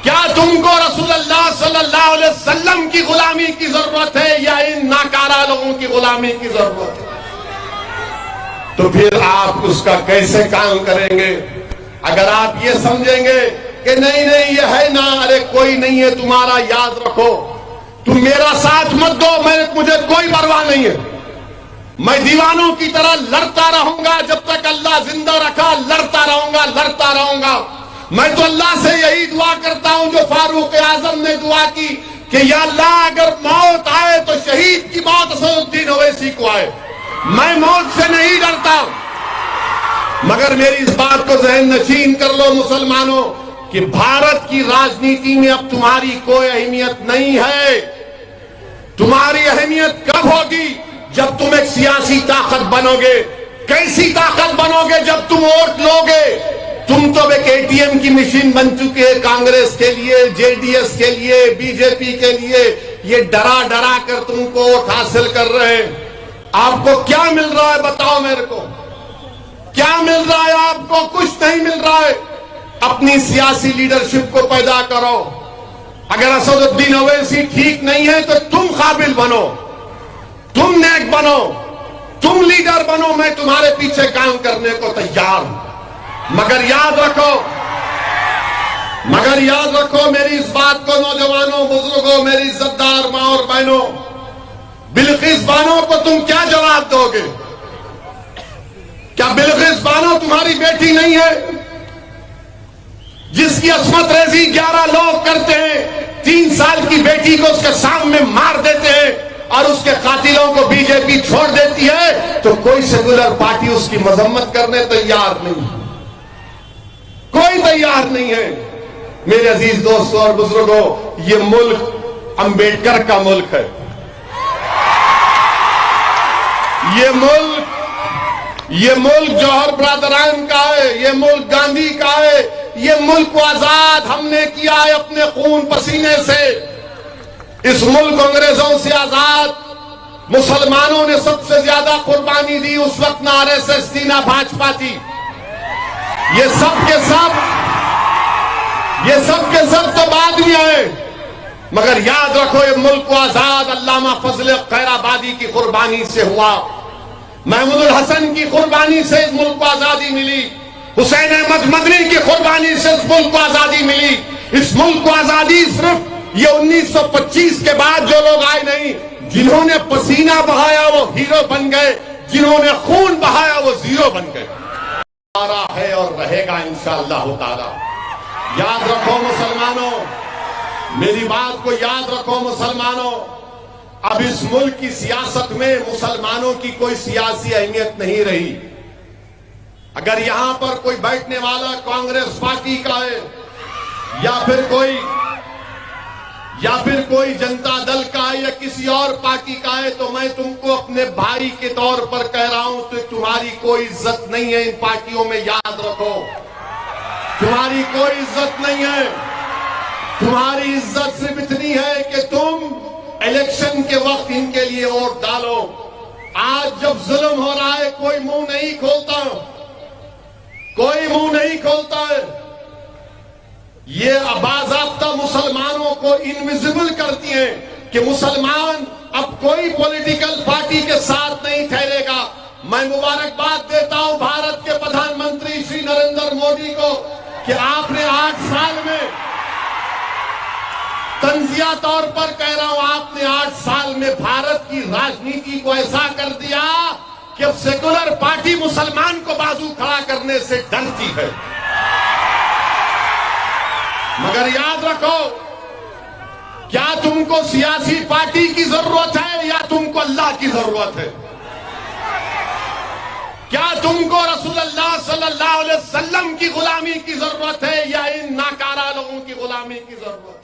کیا تم کو رسول اللہ صلی اللہ علیہ وسلم کی غلامی کی ضرورت ہے یا ان ناکارہ لوگوں کی غلامی کی ضرورت ہے؟ تو پھر آپ اس کا کیسے کام کریں گے؟ اگر آپ یہ سمجھیں گے کہ نہیں یہ ہے نا، ارے کوئی نہیں ہے تمہارا، یاد رکھو تم میرا ساتھ مت دو، مجھے کوئی پرواہ نہیں ہے، میں دیوانوں کی طرح لڑتا رہوں گا جب تک اللہ زندہ رکھا، لڑتا رہوں گا۔ میں تو اللہ سے یہی دعا کرتا ہوں جو فاروق اعظم نے دعا کی کہ یا اللہ اگر موت آئے تو شہید کی موت اسد الدین اویسی کو آئے، میں موت سے نہیں ڈرتا۔ مگر میری اس بات کو ذہن نشین کر لو مسلمانوں کہ بھارت کی راجنیتی میں اب تمہاری کوئی اہمیت نہیں ہے۔ تمہاری اہمیت کب ہوگی؟ جب تم ایک سیاسی طاقت بنو گے۔ کیسی طاقت بنو گے؟ جب تم ووٹ لو گے۔ تم تو ایک اے ٹی ایم کی مشین بن چکے، کانگریس کے لیے، جے ڈی ایس کے لیے، بی جے پی کے لیے، یہ ڈرا کر تم کو ووٹ حاصل کر رہے ہیں۔ آپ کو کیا مل رہا ہے بتاؤ میرے کو؟ کیا مل رہا ہے آپ کو؟ کچھ نہیں مل رہا ہے۔ اپنی سیاسی لیڈرشپ کو پیدا کرو۔ اگر اسد الدین اویسی ٹھیک نہیں ہے تو تم قابل بنو، تم نیک بنو، تم لیڈر بنو، میں تمہارے پیچھے کام کرنے کو تیار ہوں۔ مگر یاد رکھو میری اس بات کو، نوجوانوں، بزرگوں، میری عزت دار ماں اور بہنوں، بلقیس بانو کو تم کیا جواب دو گے؟ کیا بلقیس بانو تمہاری بیٹی نہیں ہے جس کی عصمت ریزی 11 لوگ کرتے ہیں؟ 3 سال کی بیٹی کو اس کے سامنے مار دیتے ہیں اور اس کے قاتلوں کو بی جے پی چھوڑ دیتی ہے تو کوئی سیکولر پارٹی اس کی مذمت کرنے تیار نہیں ہے، کوئی تیار نہیں ہے۔ میرے عزیز دوستوں اور بزرگوں، یہ ملک امبیڈکر کا ملک ہے، یہ ملک جوہر برادران کا ہے، یہ ملک گاندھی کا ہے، یہ ملک کو آزاد ہم نے کیا ہے اپنے خون پسینے سے۔ اس ملک کو انگریزوں سے آزاد مسلمانوں نے سب سے زیادہ قربانی دی، اس وقت نہ آر ایس ایس تھی نہ بھاجپا تھی۔ یہ سب کے سب تو بعد میں آئے، مگر یاد رکھو یہ ملک کو آزاد علامہ فضل خیر آبادی کی قربانی سے ہوا، محمود الحسن کی قربانی سے اس ملک کو آزادی ملی، حسین احمد مدنی کی قربانی سے اس ملک کو آزادی ملی۔ اس ملک کو آزادی صرف یہ 1925 کے بعد جو لوگ آئے نہیں، جنہوں نے پسینہ بہایا وہ ہیرو بن گئے، جنہوں نے خون بہایا وہ زیرو بن گئے۔ ہے اور رہے گا انشاءاللہ تعالی۔ یاد رکھو مسلمانوں، میری بات کو یاد رکھو مسلمانوں، اب اس ملک کی سیاست میں مسلمانوں کی کوئی سیاسی اہمیت نہیں رہی۔ اگر یہاں پر کوئی بیٹھنے والا کانگریس پارٹی کا ہے یا پھر کوئی جنتا دل کا ہے یا کسی اور پارٹی کا ہے تو میں تم کو اپنے بھائی کے طور پر کہہ رہا ہوں تو تمہاری کوئی عزت نہیں ہے ان پارٹیوں میں، یاد رکھو تمہاری کوئی عزت نہیں ہے۔ تمہاری عزت صرف اتنی ہے کہ تم الیکشن کے وقت ان کے لیے ووٹ ڈالو۔ آج جب ظلم ہو رہا ہے کوئی منہ نہیں کھولتا ہے۔ یہ باضابطہ مسلمانوں کو انویزیبل کرتی ہیں کہ مسلمان اب کوئی پولیٹیکل پارٹی کے ساتھ نہیں ٹھہرے گا۔ میں مبارکباد دیتا ہوں بھارت کے پردھان منتری شری نریندر مودی کو کہ آپ نے 8 سال میں، تنزیہ طور پر کہہ رہا ہوں، آپ نے 8 سال میں بھارت کی راجنیتی کو ایسا کر دیا کہ اب سیکولر پارٹی مسلمان کو بازو کھڑا کرنے سے ڈرتی ہے۔ مگر یاد رکھو، کیا تم کو سیاسی پارٹی کی ضرورت ہے یا تم کو اللہ کی ضرورت ہے؟ کیا تم کو رسول اللہ صلی اللہ علیہ وسلم کی غلامی کی ضرورت ہے یا ان ناکارہ لوگوں کی غلامی کی ضرورت ہے؟